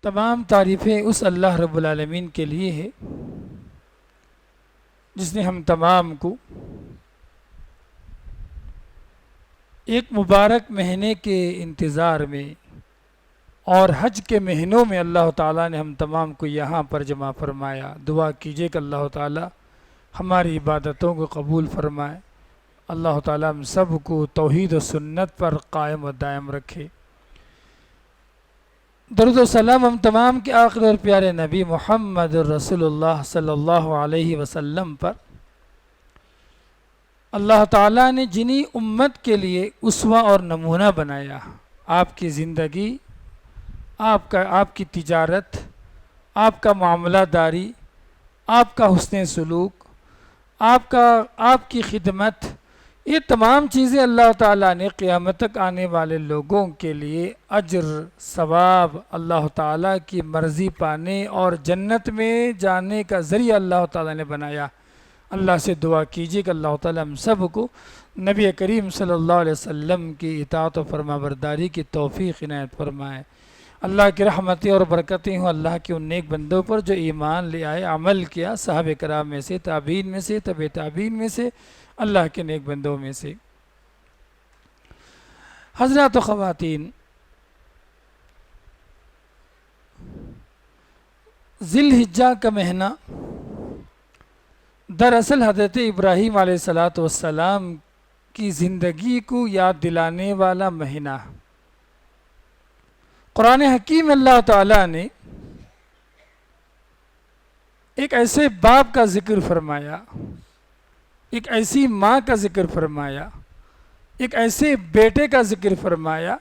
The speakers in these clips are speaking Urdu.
تمام تعریفیں اس اللہ رب العالمین کے لیے ہے جس نے ہم تمام کو ایک مبارک مہینے کے انتظار میں اور حج کے مہینوں میں اللہ تعالیٰ نے ہم تمام کو یہاں پر جمع فرمایا۔ دعا کیجئے کہ اللہ تعالیٰ ہماری عبادتوں کو قبول فرمائے، اللہ تعالیٰ ہم سب کو توحید و سنت پر قائم و دائم رکھے۔ درود و سلام ہم تمام کے آخری اور پیارے نبی محمد رسول اللہ صلی اللہ علیہ وسلم پر۔ اللہ تعالیٰ نے جنہی امت کے لیے اسوہ اور نمونہ بنایا، آپ کی زندگی، آپ کی تجارت، آپ کا معاملہ داری، آپ کا حسن سلوک، آپ کی خدمت، یہ تمام چیزیں اللہ تعالیٰ نے قیامت تک آنے والے لوگوں کے لیے اجر، ثواب، اللہ تعالیٰ کی مرضی پانے اور جنت میں جانے کا ذریعہ اللہ تعالیٰ نے بنایا۔ اللہ سے دعا کیجیے کہ اللہ تعالیٰ ہم سب کو نبی کریم صلی اللہ علیہ وسلم کی اطاعت و فرما برداری کی توفیق عنایت فرمائے۔ اللہ کی رحمتیں اور برکتیں ہوں اللہ کے ان نیک بندوں پر جو ایمان لے آئے، عمل کیا، صحابہ کرام میں سے، تابعین میں سے، تبع تابعین میں سے، اللہ کے نیک بندوں میں سے۔ حضرات و خواتین، ذی الحجہ کا مہینہ دراصل حضرت ابراہیم علیہ السلام کی زندگی کو یاد دلانے والا مہینہ۔ قرآن حکیم اللہ تعالیٰ نے ایک ایسے باپ کا ذکر فرمایا، ایک ایسی ماں کا ذکر فرمایا، ایک ایسے بیٹے کا ذکر فرمایا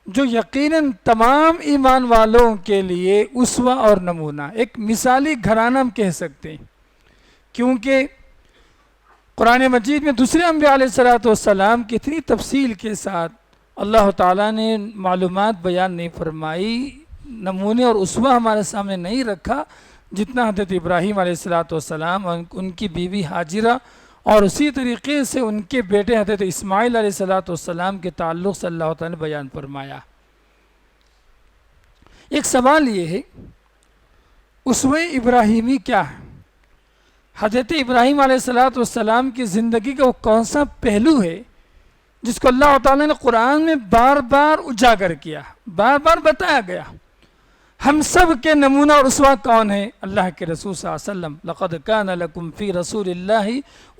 جو یقیناً تمام ایمان والوں کے لیے اسوہ اور نمونہ، ایک مثالی گھرانہ ہم کہہ سکتے ہیں، کیونکہ قرآن مجید میں دوسرے انبیاء علیہ السلام کی اتنی تفصیل کے ساتھ اللہ تعالیٰ نے معلومات بیان نہیں فرمائی، نمونے اور اسوہ ہمارے سامنے نہیں رکھا جتنا حضرت ابراہیم علیہ السلام اور ان کی بیوی حاجرہ اور اسی طریقے سے ان کے بیٹے حضرت اسماعیل علیہ السلام کے تعلق سے اللہ تعالیٰ نے بیان فرمایا۔ ایک سوال یہ ہے، اسوہ ابراہیمی کیا ہے؟ حضرت ابراہیم علیہ السلام کی زندگی کا وہ کون سا پہلو ہے جس کو اللہ تعالیٰ نے قرآن میں بار بار اجاگر کیا، بار بار بتایا گیا؟ ہم سب کے نمونہ اور اسوہ کون ہیں؟ اللہ کے رسول صلی اللہ علیہ وسلم۔ لقد کان لکم فی رسول اللہ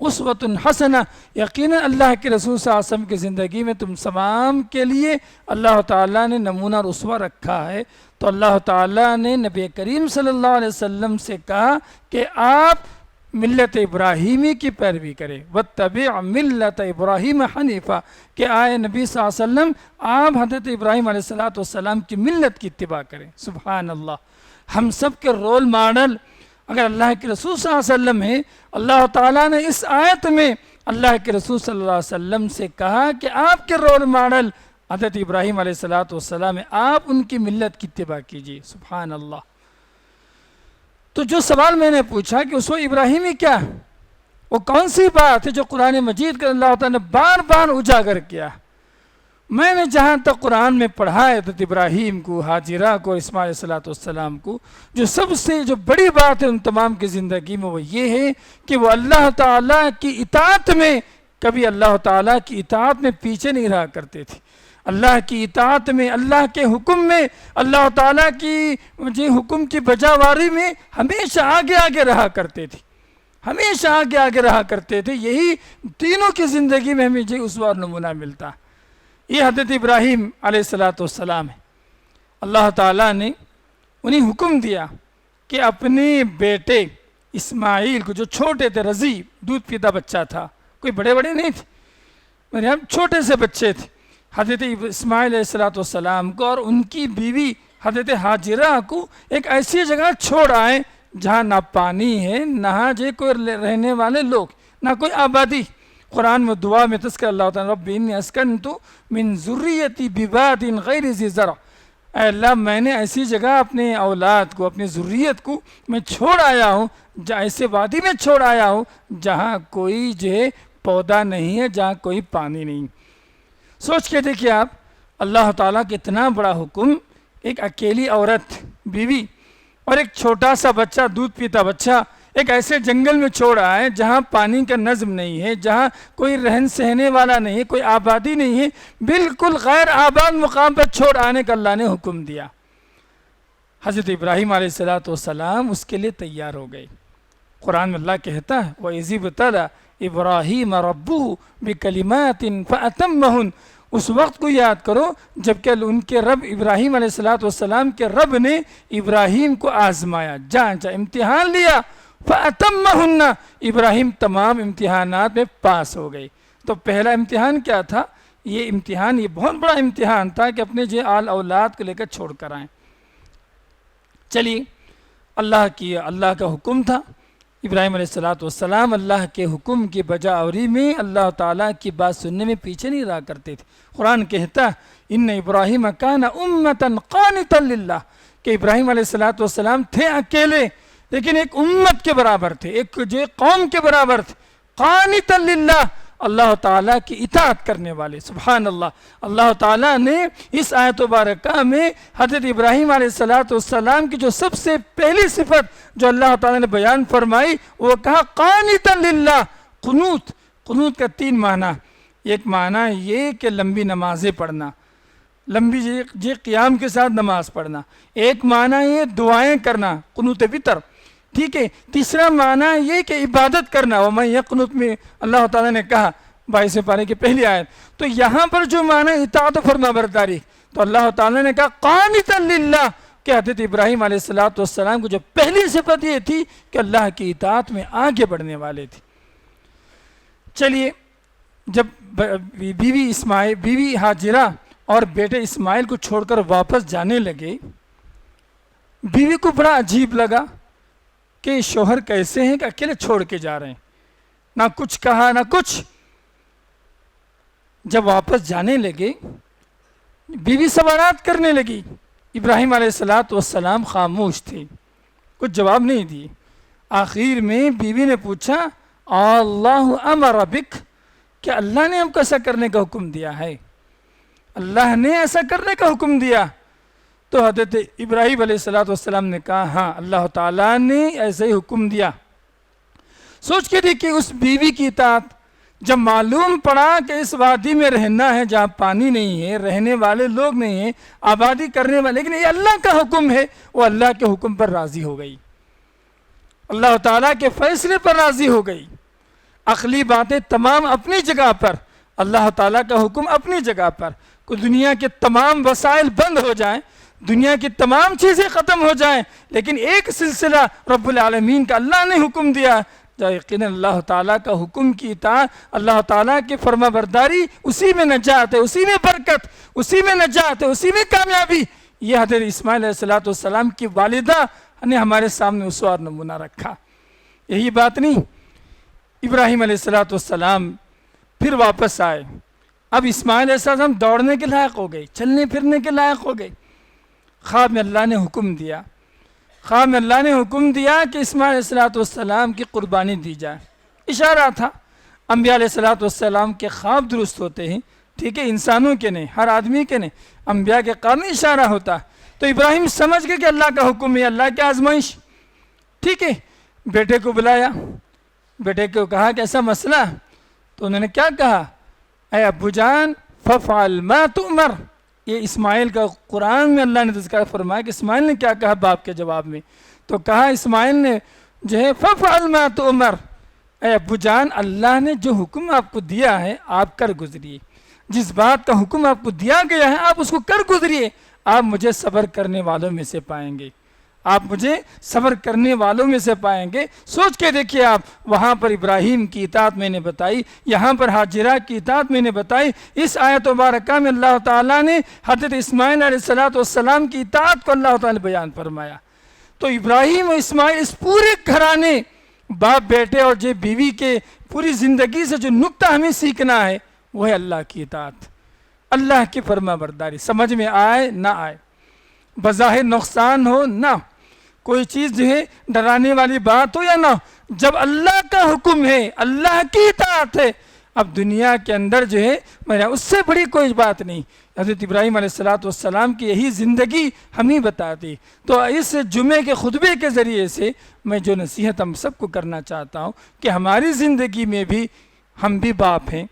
اسوۃ حسنہ، یقیناً اللہ کے رسول صلی اللہ علیہ وسلم کی زندگی میں تم تمام کے لیے اللہ تعالیٰ نے نمونہ اور اسوہ رکھا ہے۔ تو اللہ تعالیٰ نے نبی کریم صلی اللہ علیہ وسلم سے کہا کہ آپ ملت ابراہیمی کی پیروی کریں، واتبع ملت ابراہیم حنیفہ، کہ آئے نبی صلی اللہ علیہ وسلم آپ حضرت ابراہیم علیہ السلام کی ملت کی اتباع کریں۔ سبحان اللہ، ہم سب کے رول ماڈل اگر اللہ کے رسول صلی اللہ علیہ وسلم ہیں، اللہ تعالیٰ نے اس آیت میں اللہ کے رسول صلی اللہ علیہ وسلم سے کہا کہ آپ کے رول ماڈل حضرت ابراہیم علیہ السلام ہیں، آپ ان کی ملت کی اتباع کیجیے۔ سبحان اللہ۔ تو جو سوال میں نے پوچھا کہ اسوہ ابراہیمی کیا ہے، وہ کون سی بات ہے جو قرآن مجید کا اللہ تعالیٰ نے بار بار اجاگر کیا؟ میں نے جہاں تک قرآن میں پڑھا ہے حضرت ابراہیم کو، حاجرہ کو، اسماعیل علیہ السلام کو، جو سب سے جو بڑی بات ہے ان تمام کی زندگی میں وہ یہ ہے کہ وہ اللہ تعالیٰ کی اطاعت میں کبھی اللہ تعالیٰ کی اطاعت میں پیچھے نہیں رہا کرتے تھے، اللہ کی اطاعت میں، اللہ کے حکم میں، اللہ تعالیٰ کی حکم کی بجاواری میں ہمیشہ آگے آگے رہا کرتے تھے، ہمیشہ آگے آگے رہا کرتے تھے۔ یہی تینوں کی زندگی میں ہمیں اسوہ اور نمونہ ملتا ہے۔ یہ حضرت ابراہیم علیہ السلام ہے، اللہ تعالیٰ نے انہیں حکم دیا کہ اپنے بیٹے اسماعیل کو، جو چھوٹے تھے، رضیع دودھ پیتا بچہ تھا، کوئی بڑے بڑے نہیں تھے، چھوٹے سے بچے تھے، حضرت اسماعیل علیہ السلام کو اور ان کی بیوی حضرت حاجرہ کو ایک ایسی جگہ چھوڑ آئے جہاں نہ پانی ہے، نہ کوئی رہنے والے لوگ، نہ کوئی آبادی۔ قرآن میں دعا میں تذکر اللہ تعالیٰ، رب انی اسکنت من ذریتی بواد غیر ذی زرع، اے اللہ میں نے ایسی جگہ اپنے اولاد کو، اپنی ذریت کو میں چھوڑ آیا ہوں، ایسے وادی میں چھوڑ آیا ہوں جہاں کوئی پودا نہیں ہے، جہاں کوئی پانی نہیں۔ سوچ کے دیکھیے آپ، اللہ تعالیٰ کا اتنا بڑا حکم ایک اکیلی عورت بیوی اور ایک چھوٹا سا بچہ، دودھ پیتا بچہ ایک ایسے جنگل میں چھوڑ رہا ہے جہاں پانی کا نظم نہیں ہے، جہاں کوئی رہن سہنے والا نہیں ہے، کوئی آبادی نہیں ہے، بالکل غیر آباد مقام پر چھوڑ آنے کا اللہ نے حکم دیا۔ حضرت ابراہیم علیہ السلام اس کے لیے تیار ہو گئے۔ قرآن میں اللہ کہتا ہے وَإِذِ ابْتَلَىٰ إِبْرَاهِيمَ رَبُّهُ بِكَلِمَاتٍ فَأَتَمَّهُنَّ، اس وقت کو یاد کرو جب کہ ان کے رب ابراہیم علیہ السلام کے رب نے ابراہیم کو آزمایا، جانچا، امتحان لیا۔ فَأَتَمَّهُنَّ، ابراہیم تمام امتحانات میں پاس ہو گئے۔ تو پہلا امتحان کیا تھا؟ یہ امتحان، یہ بہت بڑا امتحان تھا کہ اپنے جو آل اولاد کو لے کر چھوڑ کر آئیں۔ چلیے، اللہ کا حکم تھا۔ ابراہیم علیہ السلام اللہ کے حکم کی بجا آوری میں اللہ تعالیٰ کی بات سننے میں پیچھے نہیں رہا کرتے تھے۔ قرآن کہتا ہے ان ابراہیم کان امۃ قانتا للہ، کہ ابراہیم علیہ السلام تھے اکیلے لیکن ایک امت کے برابر تھے، ایک جو قوم کے برابر تھے، قانتا للہ، اللہ تعالیٰ کی اطاعت کرنے والے۔ سبحان اللہ، اللہ تعالیٰ نے اس آیت مبارکہ میں حضرت ابراہیم علیہ السلام کی جو سب سے پہلی صفت جو اللہ تعالیٰ نے بیان فرمائی وہ کہا قانتا للہ۔ قنوت کا 3 معنی، ایک معنی یہ کہ لمبی نمازیں پڑھنا، لمبی جی قیام کے ساتھ نماز پڑھنا، ایک معنی یہ دعائیں کرنا، قنوت وتر، ٹھیک ہے، تیسرا معنی یہ کہ عبادت کرنا، وَمَن يَقْنُتْ میں اللہ تعالیٰ نے کہا 22 پارے کی پہلی آیت۔ تو یہاں پر جو معنی اطاعت و فرما برداری، تو اللہ تعالیٰ نے کہا قانتا للہ، کہ حضرت ابراہیم علیہ السلام کو جو پہلی صفت یہ تھی کہ اللہ کی اطاعت میں آگے بڑھنے والے تھے۔ چلیے، جب بیوی ہاجرہ اور بیٹے اسماعیل کو چھوڑ کر واپس جانے لگے، بیوی کو بڑا عجیب لگا کہ شوہر کیسے ہیں کہ اکیلے چھوڑ کے جا رہے ہیں، نہ کچھ کہا نہ کچھ۔ جب واپس جانے لگے بیوی سوالات کرنے لگی، ابراہیم علیہ السلام خاموش تھے، کچھ جواب نہیں دیے۔ آخر میں بیوی نے پوچھا اللہ امر بک، کہ اللہ نے ہم کو ایسا کرنے کا حکم دیا ہے؟ اللہ نے ایسا کرنے کا حکم دیا؟ تو حضرت ابراہیم علیہ السلام نے کہا ہاں، اللہ تعالیٰ نے ایسے ہی حکم دیا۔ سوچ کے دیکھیے اس بیوی کی اطاعت، جب معلوم پڑا کہ اس وادی میں رہنا ہے جہاں پانی نہیں ہے، رہنے والے لوگ نہیں ہیں، آبادی کرنے والے، لیکن یہ اللہ کا حکم ہے، وہ اللہ کے حکم پر راضی ہو گئی، اللہ تعالیٰ کے فیصلے پر راضی ہو گئی۔ عقلی باتیں تمام اپنی جگہ پر، اللہ تعالیٰ کا حکم اپنی جگہ پر، کوئی دنیا کے تمام وسائل بند ہو جائیں، دنیا کی تمام چیزیں ختم ہو جائیں، لیکن ایک سلسلہ رب العالمین کا اللہ نے حکم دیا، یقیناً اللہ تعالیٰ کا حکم کی اطاعت، اللہ تعالیٰ کی فرما برداری، اسی میں نجات ہے، اسی میں برکت، اسی میں نجات ہے، اسی میں کامیابی۔ یہ حضرت اسماعیل علیہ السلام کی والدہ نے ہمارے سامنے اسوہ اور نمونہ رکھا۔ یہی بات نہیں، ابراہیم علیہ السلام پھر واپس آئے، اب اسماعیل علیہ السلام دوڑنے کے لائق ہو گئے، چلنے پھرنے کے لائق ہو گئے۔ خواب میں اللہ نے حکم دیا، خواب میں اللہ نے حکم دیا کہ اسماعیل علیہ السلام کی قربانی دی جائے۔ اشارہ تھا، انبیاء علیہ السلام کے خواب درست ہوتے ہیں، ٹھیک ہے، انسانوں کے نہیں، ہر آدمی کے نہیں، انبیاء کے خواب میں اشارہ ہوتا ہے۔ تو ابراہیم سمجھ گئے کہ اللہ کا حکم ہے، اللہ کی آزمائش، ٹھیک ہے۔ بیٹے کو بلایا، بیٹے کو کہا کہ ایسا مسئلہ، تو انہوں نے کیا کہا، اے ابو جان ففعل ما تؤمر۔ یہ اسماعیل کا قرآن میں اللہ نے تذکرہ فرمایا کہ اسماعیل نے کیا کہا باپ کے جواب میں، تو کہا اسماعیل نے جو ہے ففعل ما تؤمر، اے ابو جان اللہ نے جو حکم آپ کو دیا ہے آپ کر گزریے، جس بات کا حکم آپ کو دیا گیا ہے آپ اس کو کر گزریے، آپ مجھے صبر کرنے والوں میں سے پائیں گے، آپ مجھے صبر کرنے والوں میں سے پائیں گے۔ سوچ کے دیکھیے آپ، وہاں پر ابراہیم کی اطاعت میں نے بتائی، یہاں پر ہاجرہ کی اطاعت میں نے بتائی، اس آیت مبارکہ میں اللہ تعالیٰ نے حضرت اسماعیل علیہ السلام کی اطاعت کو اللہ تعالیٰ نے بیان فرمایا۔ تو ابراہیم و اسماعیل اس پورے گھرانے، باپ بیٹے اور جو بیوی کے پوری زندگی سے جو نقطہ ہمیں سیکھنا ہے وہ ہے اللہ کی اطاعت، اللہ کی فرما برداری، سمجھ میں آئے نہ آئے، بظاہر نقصان ہو نہ، کوئی چیز جو ہے ڈرانے والی بات ہو یا نہ، جب اللہ کا حکم ہے، اللہ کی اطاعت ہے، اب دنیا کے اندر جو ہے میرا اس سے بڑی کوئی بات نہیں. حضرت ابراہیم علیہ السلام کی یہی زندگی ہمیں بتاتی. تو اس جمعے کے خطبے کے ذریعے سے میں جو نصیحت ہم سب کو کرنا چاہتا ہوں کہ ہماری زندگی میں بھی ہم بھی باپ ہیں,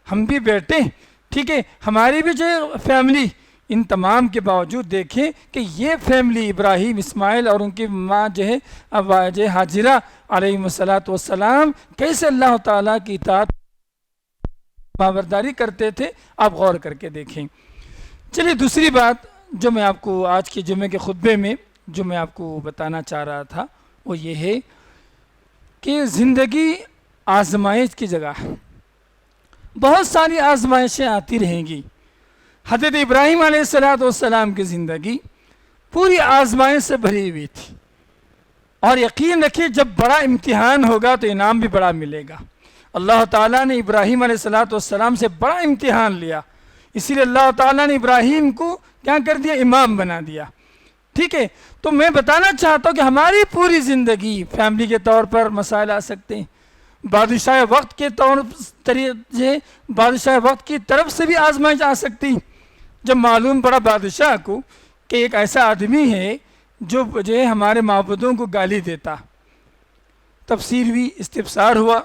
ہم بھی بیٹے ہیں, ٹھیک ہے, ہماری بھی جو ہے فیملی, ان تمام کے باوجود دیکھیں کہ یہ فیملی ابراہیم, اسماعیل اور ان کی ماں جو ہے ہاجرہ علیہ السلام کیسے اللہ تعالیٰ کی اطاعت برداری کرتے تھے, آپ غور کر کے دیکھیں. چلیے دوسری بات جو میں آپ کو آج کے جمعے کے خطبے میں جو میں آپ کو بتانا چاہ رہا تھا وہ یہ ہے کہ زندگی آزمائش کی جگہ ہے. بہت ساری آزمائشیں آتی رہیں گی. حضرت ابراہیم علیہ السلام کی زندگی پوری آزمائش سے بھری ہوئی تھی, اور یقین رکھیے جب بڑا امتحان ہوگا تو انعام بھی بڑا ملے گا. اللہ تعالیٰ نے ابراہیم علیہ السلام سے بڑا امتحان لیا, اسی لیے اللہ تعالیٰ نے ابراہیم کو کیا کر دیا, امام بنا دیا. ٹھیک ہے, تو میں بتانا چاہتا ہوں کہ ہماری پوری زندگی فیملی کے طور پر مسائل آ سکتے ہیں, بادشاہ وقت کے بادشاہ وقت کی طرف سے بھی آزمائش آ سکتی. جب معلوم پڑا بادشاہ کو کہ ایک ایسا آدمی ہے جو ہے ہمارے معبودوں کو گالی دیتا, تفسیر ہوئی, استفسار ہوا,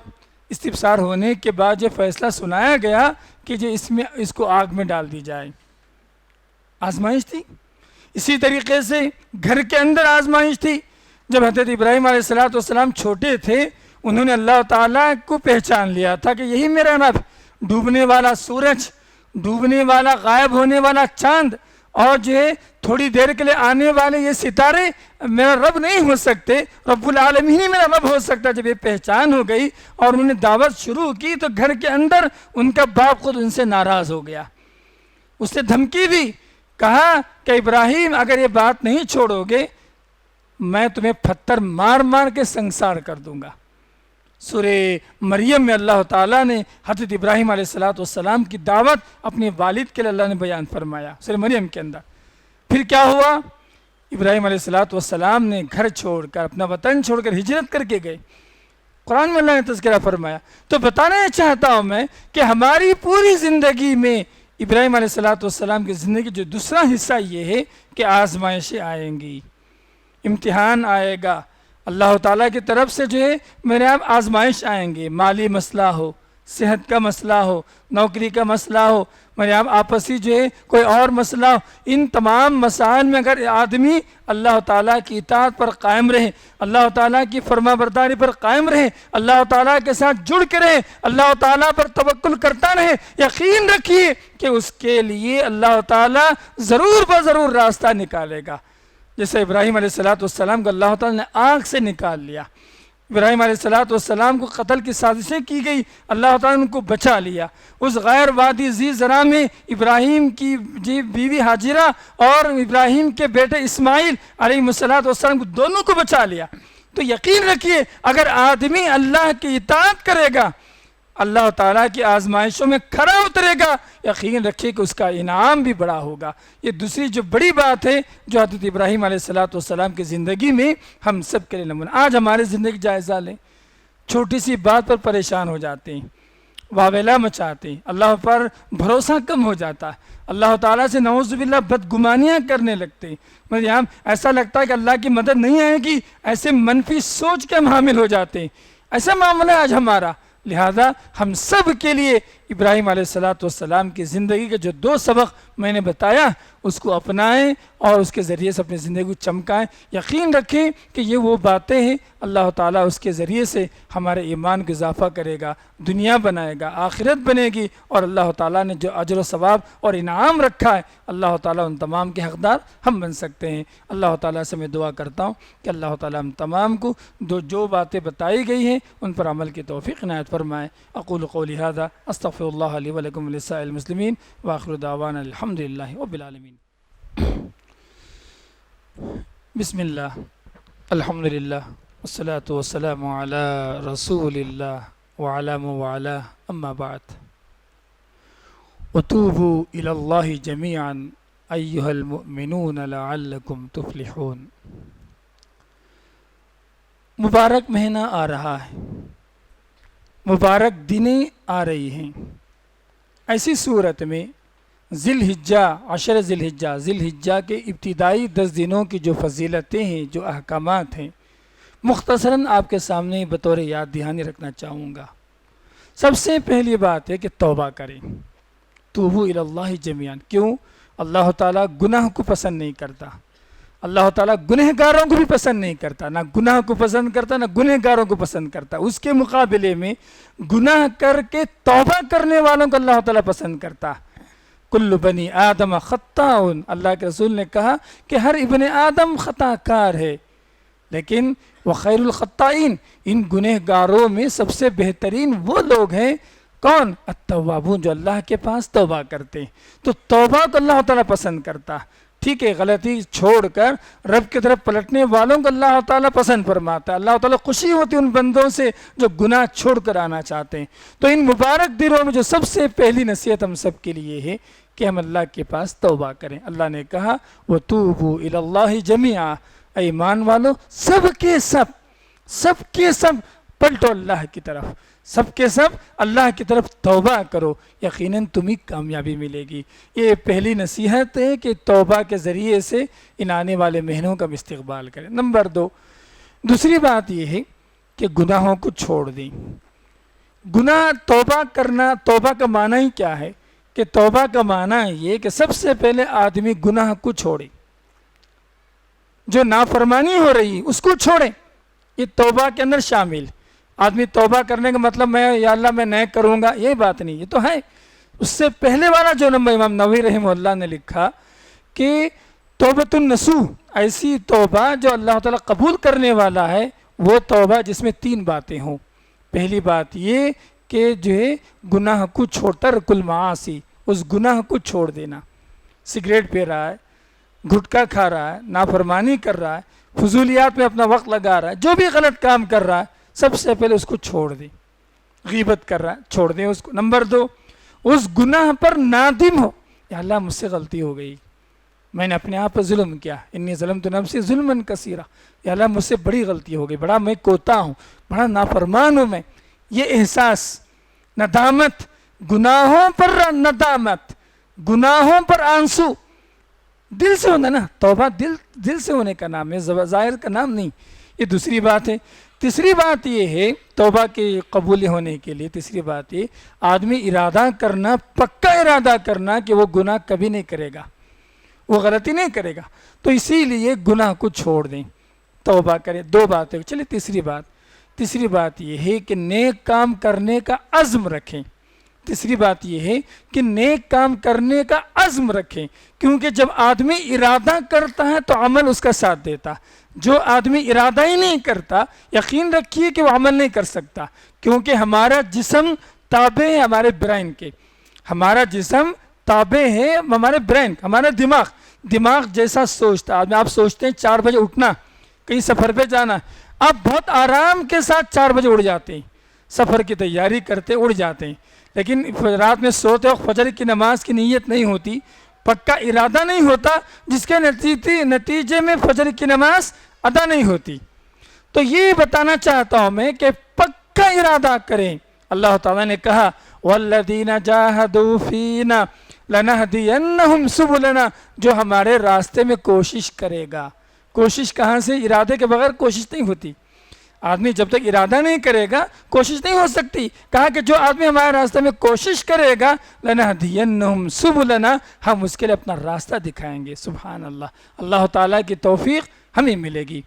استفسار ہونے کے بعد یہ فیصلہ سنایا گیا کہ جو اس کو آگ میں ڈال دی جائے. آزمائش تھی. اسی طریقے سے گھر کے اندر آزمائش تھی. جب حضرت ابراہیم علیہ السلام چھوٹے تھے, انہوں نے اللہ تعالیٰ کو پہچان لیا تھا کہ یہی میرا رب, ڈوبنے والا سورج, ڈوبنے والا غائب ہونے والا چاند, اور جو ہے تھوڑی دیر کے لیے آنے والے یہ ستارے میرا رب نہیں ہو سکتے, رب العالمین ہی میرا رب ہو سکتا. جب یہ پہچان ہو گئی اور انہوں نے دعوت شروع کی تو گھر کے اندر ان کا باپ خود ان سے ناراض ہو گیا. اس نے دھمکی دی, کہا کہ ابراہیم اگر یہ بات نہیں چھوڑو گے میں تمہیں پتھر مار مار کے سنسار کر دوں گا. سورہ مریم میں اللہ تعالیٰ نے حضرت ابراہیم علیہ السلام کی دعوت اپنے والد کے لیے اللہ نے بیان فرمایا سورہ مریم کے اندر. پھر کیا ہوا, ابراہیم علیہ السلام نے گھر چھوڑ کر, اپنا وطن چھوڑ کر ہجرت کر کے گئے. قرآن میں اللہ نے تذکرہ فرمایا. تو بتانا چاہتا ہوں میں کہ ہماری پوری زندگی میں ابراہیم علیہ السلام کی زندگی جو دوسرا حصہ یہ ہے کہ آزمائشیں آئیں گی, امتحان آئے گا. اللہ تعالیٰ کی طرف سے جو ہے میرے آپ آزمائش آئیں گے, مالی مسئلہ ہو, صحت کا مسئلہ ہو, نوکری کا مسئلہ ہو, میرے آپ آپسی جو ہے کوئی اور مسئلہ ہو. ان تمام مسائل میں اگر آدمی اللہ تعالیٰ کی اطاعت پر قائم رہے, اللہ تعالیٰ کی فرما برداری پر قائم رہے, اللہ تعالیٰ کے ساتھ جڑ کے رہے, اللہ تعالیٰ پر توکل کرتا رہے, یقین رکھیے کہ اس کے لیے اللہ تعالیٰ ضرور بضرور راستہ نکالے گا. جیسے ابراہیم علیہ السلام کو اللہ تعالیٰ نے آگ سے نکال لیا. ابراہیم علیہ السلام کو قتل کی سازشیں کی گئی, اللہ تعالیٰ نے ان کو بچا لیا. اس غیر وادی ذی زرع میں ابراہیم کی بیوی ہاجرہ اور ابراہیم کے بیٹے اسماعیل علیہ السلام کو دونوں کو بچا لیا. تو یقین رکھیے اگر آدمی اللہ کی اطاعت کرے گا, اللہ تعالیٰ کی آزمائشوں میں کھرا اترے گا, یقین رکھیے کہ اس کا انعام بھی بڑا ہوگا. یہ دوسری جو بڑی بات ہے جو حضرت ابراہیم علیہ السلام کی زندگی میں ہم سب کے لیے نمونہ. آج ہماری زندگی جائزہ لیں, چھوٹی سی بات پر پریشان ہو جاتے ہیں, واویلا مچاتے ہیں, اللہ پر بھروسہ کم ہو جاتا ہے, اللہ تعالیٰ سے نعوذ باللہ بدگمانیاں کرنے لگتے ہیں. مجھے یہاں ایسا لگتا ہے کہ اللہ کی مدد نہیں آئے گی, ایسے منفی سوچ کے ہم حامل ہو جاتے ہیں. ایسا معاملہ ہے آج ہمارا. لہذا ہم سب کے لیے ابراہیم علیہ السلام کی زندگی کے جو دو سبق میں نے بتایا اس کو اپنائیں اور اس کے ذریعے سے اپنی زندگی کو چمکائیں. یقین رکھیں کہ یہ وہ باتیں ہیں اللہ تعالیٰ اس کے ذریعے سے ہمارے ایمان کو اضافہ کرے گا, دنیا بنائے گا, آخرت بنے گی, اور اللہ تعالیٰ نے جو اجر و ثواب اور انعام رکھا ہے اللہ تعالیٰ ان تمام کے حقدار ہم بن سکتے ہیں. اللہ تعالیٰ سے میں دعا کرتا ہوں کہ اللہ تعالیٰ ہم تمام کو جو باتیں بتائی گئی ہیں ان پر عمل کی توفیق عنایت فرمائے. اقول قولی ھذا استغفر اللہ لی ولکم ولسائر المسلمین وآخر دعوانا الحمد للہ رب العالمین. بسم اللہ الحمد للہ والصلاة والسلام علی رسول اللہ وعلی من والاه اما بعد. وتوبوا الى اللہ جميعا ایها المؤمنون لعلکم تفلحون. مبارک مہینہ آ رہا ہے, مبارک دنیں آ رہی ہیں، ایسی صورت میں ذی الحجہ، عشر ذی الحجہ کے ابتدائی 10 دنوں کی جو فضیلتیں ہیں، جو احکامات ہیں، مختصراً آپ کے سامنے بطور یاد دہانی رکھنا چاہوں گا۔ سب سے پہلی بات ہے کہ توبہ کریں، توبوا الی اللہ جمیعا۔ کیوں؟ اللہ تعالیٰ گناہ کو پسند نہیں کرتا، اللہ تعالیٰ گنہگاروں کو بھی پسند نہیں کرتا، نہ گناہ کو پسند کرتا نہ گنہگاروں کو پسند کرتا۔ اس کے مقابلے میں گناہ کر کے توبہ کرنے والوں کو اللہ تعالیٰ پسند کرتا۔ کل بنی آدم خطاء، اللہ کے رسول نے کہا کہ ہر ابن آدم خطا کار ہے، لیکن وخیر الخطائین، ان گنہگاروں میں سب سے بہترین وہ لوگ ہیں کون؟ التوابون، جو اللہ کے پاس توبہ کرتے ہیں۔ تو توبہ کو اللہ تعالیٰ پسند کرتا۔ ٹھیک ہے، غلطی چھوڑ کر رب کی طرف پلٹنے والوں کو اللہ تعالیٰ پسند فرماتا ہے۔ اللہ تعالیٰ خوشی ہوتی ہے ان بندوں سے جو گناہ چھوڑ کر آنا چاہتے ہیں۔ تو ان مبارک دنوں میں جو سب سے پہلی نصیحت ہم سب کے لیے ہے کہ ہم اللہ کے پاس توبہ کریں۔ اللہ نے کہا وَتُوبُوا إِلَى اللَّهِ جَمِيعًا، اے ایمان والو سب کے سب پلٹو اللہ کی طرف، سب کے سب اللہ کی طرف توبہ کرو، یقیناً تمہیں کامیابی ملے گی۔ یہ پہلی نصیحت ہے کہ توبہ کے ذریعے سے ان آنے والے مہینوں کا استقبال کریں۔ نمبر 2، دوسری بات یہ ہے کہ گناہوں کو چھوڑ دیں۔ گناہ توبہ کرنا، توبہ کا معنی ہی کیا ہے کہ توبہ کا معنی یہ کہ سب سے پہلے آدمی گناہ کو چھوڑے، جو نافرمانی ہو رہی اس کو چھوڑے، یہ توبہ کے اندر شامل۔ آدمی توبہ کرنے کا مطلب میں یا اللہ میں نہیں کروں گا، یہ بات نہیں، یہ تو ہے۔ اس سے پہلے والا جو نمبر امام نووی رحمہ اللہ نے لکھا کہ توبۃ النصوح، ایسی توبہ جو اللہ تعالیٰ قبول کرنے والا ہے، وہ توبہ جس میں 3 باتیں ہوں۔ پہلی بات یہ کہ جو ہے گناہ کو چھوڑ، ترک المعاصی، اس گناہ کو چھوڑ دینا۔ سگریٹ پی رہا ہے، گھٹکا کھا رہا ہے، نافرمانی کر رہا ہے، فضولیات میں اپنا وقت لگا رہا ہے، جو بھی غلط کام کر رہا ہے سب سے پہلے اس کو چھوڑ دیں۔ غیبت کر رہا ہے، چھوڑ دیں اس کو۔ نمبر 2، اس گناہ پر نادم ہو، یا اللہ مجھ سے غلطی ہو گئی، میں نے اپنے آپ پر ظلم کیا، انی ظلمت نفسی ظلما کثیرا، یا اللہ مجھ سے بڑی غلطی ہو گئی، بڑا میں کوتا ہوں، بڑا نافرمان ہوں میں۔ یہ احساس، ندامت، گناہوں پر ندامت، گناہوں پر آنسو، دل سے ہونا نا، توبہ دل سے ہونے کا نام ہے، ظاہر کا نام نہیں۔ یہ دوسری بات ہے۔ تیسری بات یہ ہے توبہ کے قبول ہونے کے لیے، تیسری بات یہ آدمی ارادہ کرنا، پکا ارادہ کرنا کہ وہ گناہ کبھی نہیں کرے گا، وہ غلطی نہیں کرے گا۔ تو اسی لیے گناہ کو چھوڑ دیں، توبہ کریں۔ 2 باتیں، چلیے تیسری بات یہ ہے کہ نیک کام کرنے کا عزم رکھیں۔ تیسری بات یہ ہے کہ نیک کام کرنے کا عزم رکھیں، کیونکہ جب آدمی ارادہ کرتا ہے تو عمل اس کا ساتھ دیتا۔ جو آدمی ارادہ ہی نہیں کرتا، یقین رکھیے کہ وہ عمل نہیں کر سکتا، کیونکہ ہمارا جسم تابع ہے ہمارے برین کے، ہمارا جسم تابع ہے ہمارے برین، ہمارا دماغ جیسا سوچتا ہے۔ آپ سوچتے ہیں 4 بجے اٹھنا، کہیں سفر پہ جانا، آپ بہت آرام کے ساتھ 4 بجے اٹھ جاتے ہیں، سفر کی تیاری کرتے اٹھ جاتے ہیں، لیکن رات میں سوتے وقت فجر کی نماز کی نیت نہیں ہوتی، پکا ارادہ نہیں ہوتا، جس کے نتیجے میں فجر کی نماز ادا نہیں ہوتی۔ تو یہ بتانا چاہتا ہوں میں کہ پکا ارادہ کریں۔ اللہ تعالیٰ نے کہا وَالَّذِينَ جَاهَدُوا فِينَا لَنَهْدِيَنَّهُمْ سُبُلَنَا، جو ہمارے راستے میں کوشش کرے گا۔ کوشش کہاں سے؟ ارادے کے بغیر کوشش نہیں ہوتی۔ آدمی جب تک ارادہ نہیں کرے گا کوشش نہیں ہو سکتی۔ کہا کہ جو آدمی ہمارے راستے میں کوشش کرے گا لَنَهْدِيَنَّهُمْ سُبُلَنَا، ہم اس کے لیے اپنا راستہ دکھائیں گے۔ سبحان اللہ، اللہ تعالیٰ کی توفیق ہمیں ملے گی۔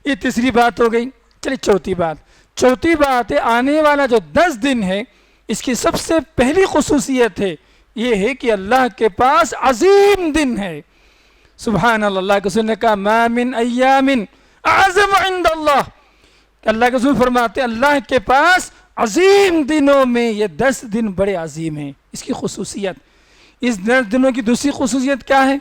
یہ تیسری بات ہو گئی۔ چلیے چوتھی بات ہے، آنے والا جو 10 دن ہے اس کی سب سے پہلی خصوصیت ہے یہ ہے کہ اللہ کے پاس عظیم دن ہے۔ سبحان اللہ، اللہ کے رسول نے کہا ما من ایام اعظم عند اللہ، کہ اللہ کے رسول فرماتے ہیں اللہ کے پاس عظیم دنوں میں یہ 10 دن بڑے عظیم ہیں۔ اس کی خصوصیت، اس 10 دنوں کی دوسری خصوصیت کیا ہے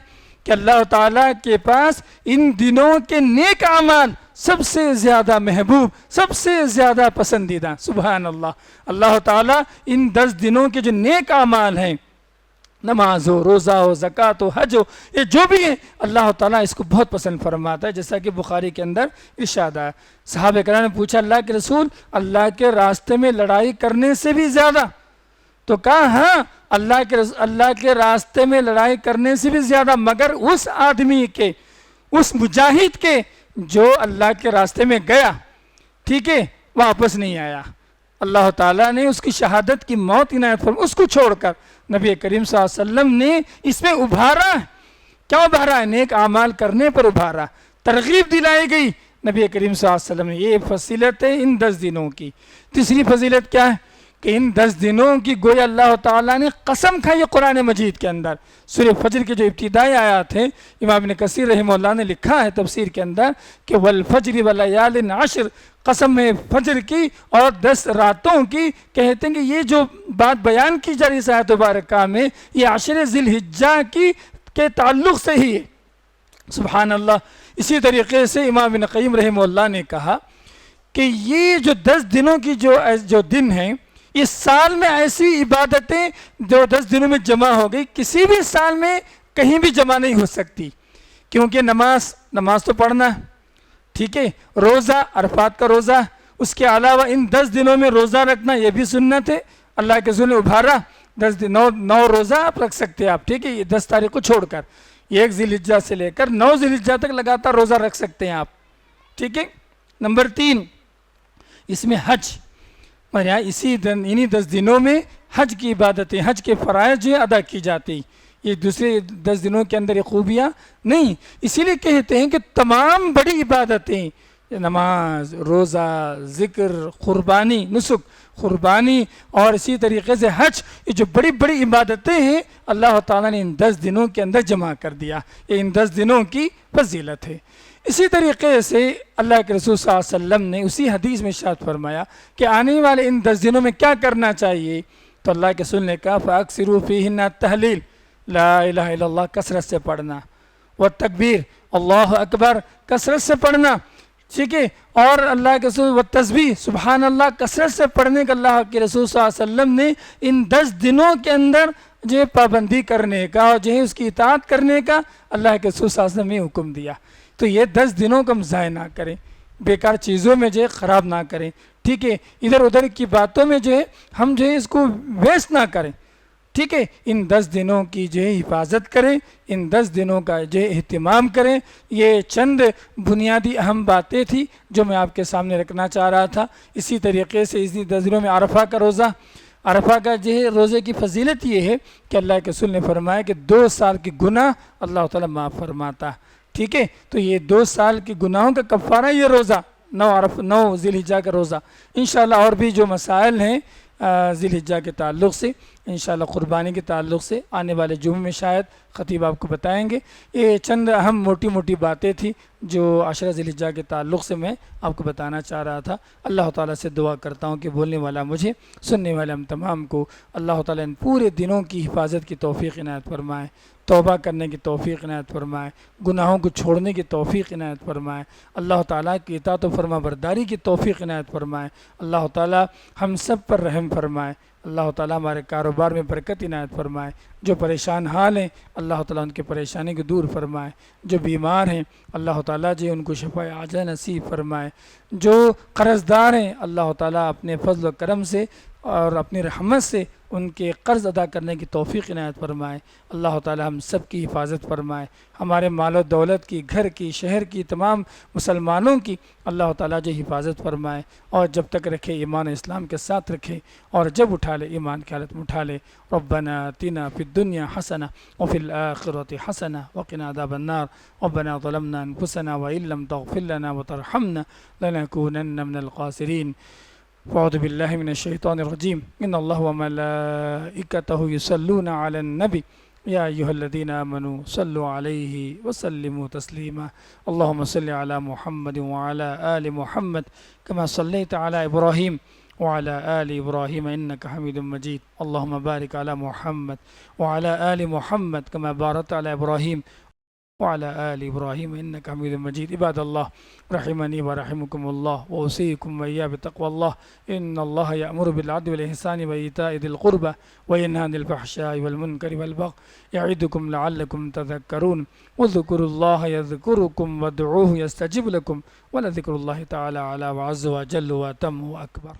کہ اللہ تعالیٰ کے پاس ان دنوں کے نیک اعمال سب سے زیادہ محبوب، سب سے زیادہ پسندیدہ۔ سبحان اللہ، اللہ تعالیٰ ان 10 دنوں کے جو نیک اعمال ہیں نماز ہو، روزہ ہو، زکوٰۃ ہو، حج ہو، یہ جو بھی ہے اللہ تعالیٰ اس کو بہت پسند فرماتا ہے، جیسا کہ بخاری کے اندر ارشاد آیا۔ صحابہ کرام نے پوچھا اللہ کے رسول، اللہ کے راستے میں لڑائی کرنے سے بھی زیادہ؟ تو کہا ہاں، اللہ کے راستے میں لڑائی کرنے سے بھی زیادہ، مگر اس آدمی کے، اس مجاہد کے جو اللہ کے راستے میں گیا، ٹھیک ہے، واپس نہیں آیا، اللہ تعالیٰ نے اس کی شہادت کی موت عنایت فرمائی، اس کو چھوڑ کر نبی کریم صلی اللہ علیہ وسلم نے اس میں ابھارا۔ کیا ابھارا ہے؟ نیک اعمال کرنے پر ابھارا، ترغیب دلائی گئی نبی کریم صلی اللہ علیہ وسلم نے۔ یہ فضیلت ہے ان 10 دنوں کی۔ تیسری فضیلت کیا ہے کہ ان 10 دنوں کی گویا اللہ تعالیٰ نے قسم کھائی ہے قرآن مجید کے اندر۔ سورہ فجر کے جو ابتدائی آیات ہیں، امام ابن کثیر رحمہ اللہ نے لکھا ہے تفسیر کے اندر کہ والفجر ولیال عشر، قسم ہے فجر کی اور 10 راتوں کی۔ کہتے ہیں کہ یہ جو بات بیان کی جا رہی ہے آیت مبارکہ میں، یہ عشر ذی الحجہ کے تعلق سے ہی ہے۔ سبحان اللہ۔ اسی طریقے سے امام ابن قیم رحمہ اللہ نے کہا کہ یہ جو 10 دنوں کی جو دن ہیں، اس سال میں ایسی عبادتیں جو 10 دنوں میں جمع ہو گئی، کسی بھی سال میں کہیں بھی جمع نہیں ہو سکتی، کیونکہ نماز تو پڑھنا، ٹھیک ہے، روزہ، عرفات کا روزہ، اس کے علاوہ ان 10 دنوں میں روزہ رکھنا یہ بھی سنت ہے۔ اللہ کے رسول نے ابھارا 9 روزہ آپ رکھ سکتے ہیں آپ، ٹھیک ہے، یہ 10 تاریخ کو چھوڑ کر 1 ذی الحجہ سے لے کر 9 ذی الحجہ تک لگاتار روزہ رکھ سکتے ہیں آپ، ٹھیک ہے۔ نمبر 3، اس میں حج، انہی 10 دنوں میں حج کی عبادتیں، حج کے فرائض جو ادا کی جاتی، یہ دوسرے 10 دنوں کے اندر یہ خوبیاں نہیں۔ اسی لیے کہتے ہیں کہ تمام بڑی عبادتیں، نماز، روزہ، ذکر، قربانی، نسک، قربانی، اور اسی طریقے سے حج، یہ جو بڑی بڑی عبادتیں ہیں اللہ تعالیٰ نے ان 10 دنوں کے اندر جمع کر دیا۔ یہ ان 10 دنوں کی فضیلت ہے۔ اسی طریقے سے اللہ کے رسول صلی اللہ علیہ وسلم نے اسی حدیث میں ارشاد فرمایا کہ آنے والے ان 10 دنوں میں کیا کرنا چاہیے، تو اللہ کے رسول نے کہا فَأَكْثِرُوا فِيهِنَّ التَّهْلِيلَ، لا الہ الا اللہ کثرت سے پڑھنا، والتکبیر، اللہ اکبر کثرت سے پڑھنا، ٹھیک ہے، اور اللہ کے رسول والتسبیح، سبحان اللہ کثرت سے پڑھنے کا اللہ کے رسول صلی اللہ علیہ وسلم نے ان 10 دنوں کے اندر جو پابندی کرنے کا اور جو ہے اس کی اطاعت کرنے کا اللہ کے رسول صلی اللہ علیہ وسلم نے حکم دیا۔ تو یہ 10 دنوں کو ہم ضائع نہ کریں، بیکار چیزوں میں جو ہے خراب نہ کریں، ٹھیک ہے، ادھر ادھر کی باتوں میں جو ہے ہم جو ہے اس کو ویسٹ نہ کریں، ٹھیک ہے۔ ان 10 دنوں کی جو ہے حفاظت کریں، ان 10 دنوں کا جو ہے اہتمام کریں۔ یہ چند بنیادی اہم باتیں تھیں جو میں آپ کے سامنے رکھنا چاہ رہا تھا۔ اسی طریقے سے اسی 10 دنوں میں عرفہ کا روزہ، عرفہ کا جو ہے روزے کی فضیلت یہ ہے کہ اللہ کے رسول نے فرمایا کہ 2 سال کے گناہ اللہ تعالیٰ معاف فرماتا، ٹھیک ہے۔ تو یہ 2 سال کے گناہوں کا کفارہ یہ روزہ، 9 ذی الحجہ کا روزہ۔ انشاءاللہ اور بھی جو مسائل ہیں ذی الحجہ کے تعلق سے، انشاءاللہ قربانی کے تعلق سے آنے والے جمعے میں شاید خطیب آپ کو بتائیں گے۔ یہ چند اہم موٹی موٹی باتیں تھیں جو عشرہ ذی الحجہ کے تعلق سے میں آپ کو بتانا چاہ رہا تھا۔ اللہ تعالیٰ سے دعا کرتا ہوں کہ بولنے والا مجھے، سننے والے ہم تمام کو اللہ تعالیٰ ان پورے دنوں کی حفاظت کی توفیق عنایت فرمائے، توبہ کرنے کی توفیق عنایت فرمائے، گناہوں کو چھوڑنے کی توفیق عنایت فرمائے، اللہ تعالیٰ کی اطاعت و فرما برداری کی توفیق عنایت فرمائے، اللہ تعالیٰ ہم سب پر رحم فرمائے، اللہ تعالیٰ ہمارے کاروبار میں برکت عنایت فرمائے، جو پریشان حال ہیں اللہ تعالیٰ ان کے پریشانی کو دور فرمائے، جو بیمار ہیں اللہ تعالیٰ جو ان کو شفاء عاجلہ نصیب فرمائے، جو قرض دار ہیں اللہ تعالیٰ اپنے فضل و کرم سے اور اپنی رحمت سے ان کے قرض ادا کرنے کی توفیق عنایت فرمائے، اللہ تعالی ہم سب کی حفاظت فرمائے، ہمارے مال و دولت کی، گھر کی، شہر کی، تمام مسلمانوں کی اللہ تعالیٰ جو حفاظت فرمائے، اور جب تک رکھے ایمان اسلام کے ساتھ رکھے، اور جب اٹھا لے ایمان کی حالت میں اٹھا لے۔ ربنا آتنا فی الدنیا حسنہ وفی الآخرۃ حسنہ وقنا عذاب النار ربنا ظلمنا انفسنا وإن لم تغفر لنا وترحمنا لنكونن من الخاسرین۔ فاعوذ باللہ من الشیطان الرجیم ان اللہ وملائکتہ یصلون علی النبی یا ایہا الذین آمنوا صلوا علیہ وسلموا تسلیما اللہم صل علی محمد وعلی آل محمد کما صلیت علی ابراہیم وعلى آل إبراهيم إنك حميد مجيد اللهم بارك على محمد وعلى آل محمد كما باركت على إبراهيم وعلى آل إبراهيم إنك حميد مجيد. عباد الله رحمني ورحمكم الله وأوصيكم وإياه بتقوى الله إن الله يأمر بالعدل والإحسان وإيتاء ذي القربى وينهى عن الفحشاء والمنكر والبغي يعظكم لعلكم تذكرون واذكروا الله يذكركم وادعوه يستجب لكم ولذكر الله تعالى أعلى وعز وجل وأتم وأكبر.